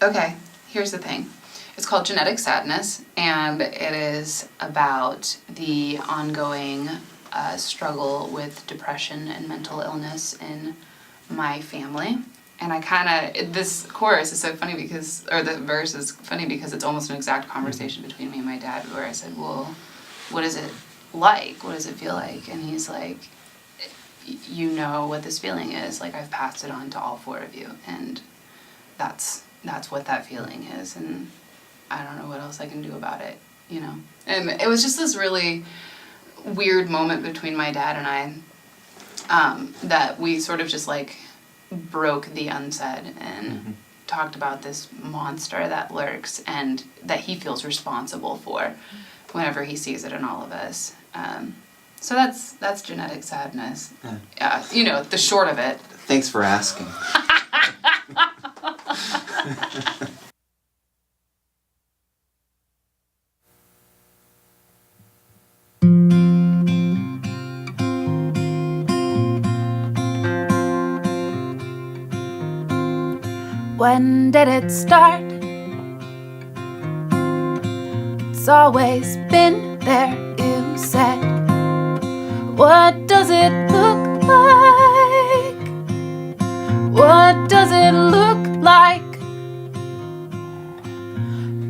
Okay, here's the thing. It's called Genetic Sadness, and it is about the ongoing struggle with depression and mental illness in my family. And I kind of, this chorus is so funny because, or the verse is funny because it's almost an exact conversation between me and my dad where I said, well, what is it like? What does it feel like? And he's like, you know what this feeling is. Like, I've passed it on to all four of you. And that's what that feeling is. And I don't know what else I can do about it, you know? And it was just this really weird moment between my dad and I, that we sort of just like broke the unsaid and talked about this monster that lurks and that he feels responsible for whenever he sees it in all of us. So that's genetic sadness. Yeah. You know, the short of it. Thanks for asking. When did it start? It's always been there, you said. What does it look like? What does it look like?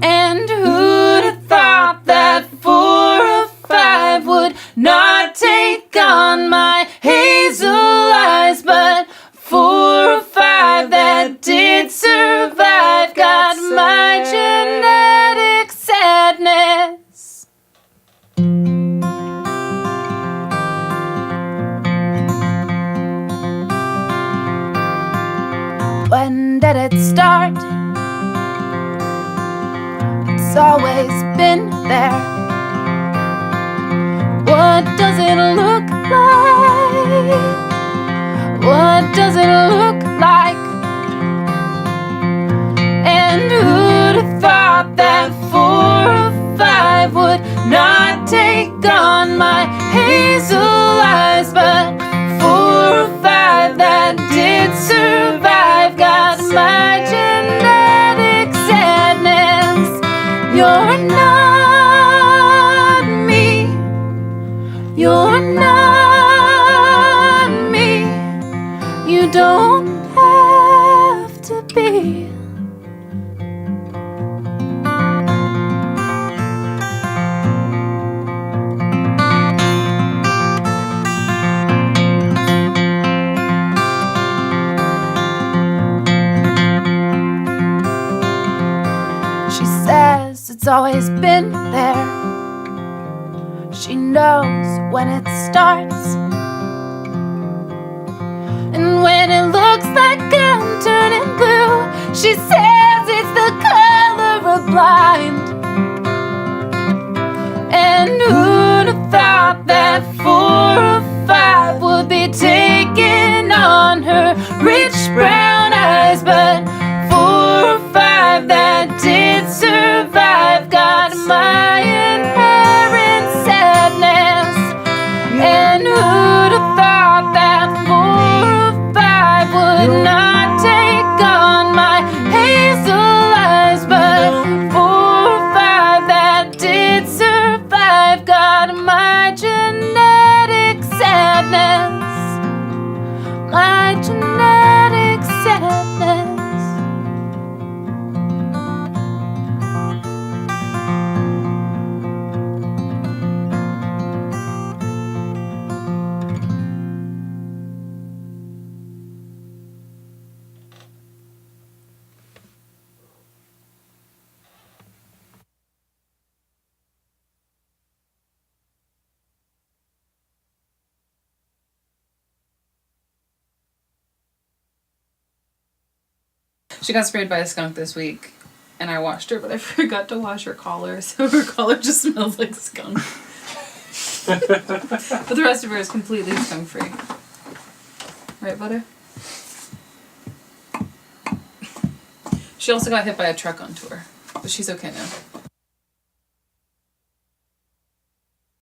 And who'd have thought that 4 or 5 would not take on my hazel eyes, but 4 or 5 that did survive got my genetic sadness. When did it start? It's always been there. What does it look like? What does it look like? And who'd have thought that 4 or 5 would not take on my hazel eyes, but 4 or 5 that did survive got my genetic sadness. You're not me. You're not me. You don't have to be. She says it's always been there. She knows when it starts. And when it looks like I'm turning blue, she says it's the color of blind. And who'd have thought that 4 or 5 would be taking on her rich brown eyes, but 4 or 5 that did survive got my inherent sadness. And who'd have thought that 4 or 5 would not take on my hazel eyes, but 4 or 5 that did survive got my genetic sadness. My genetic sadness. She got sprayed by a skunk this week, and I washed her, but I forgot to wash her collar, so her collar just smells like skunk. But the rest of her is completely skunk-free. Right, Butter? She also got hit by a truck on tour, but she's okay now.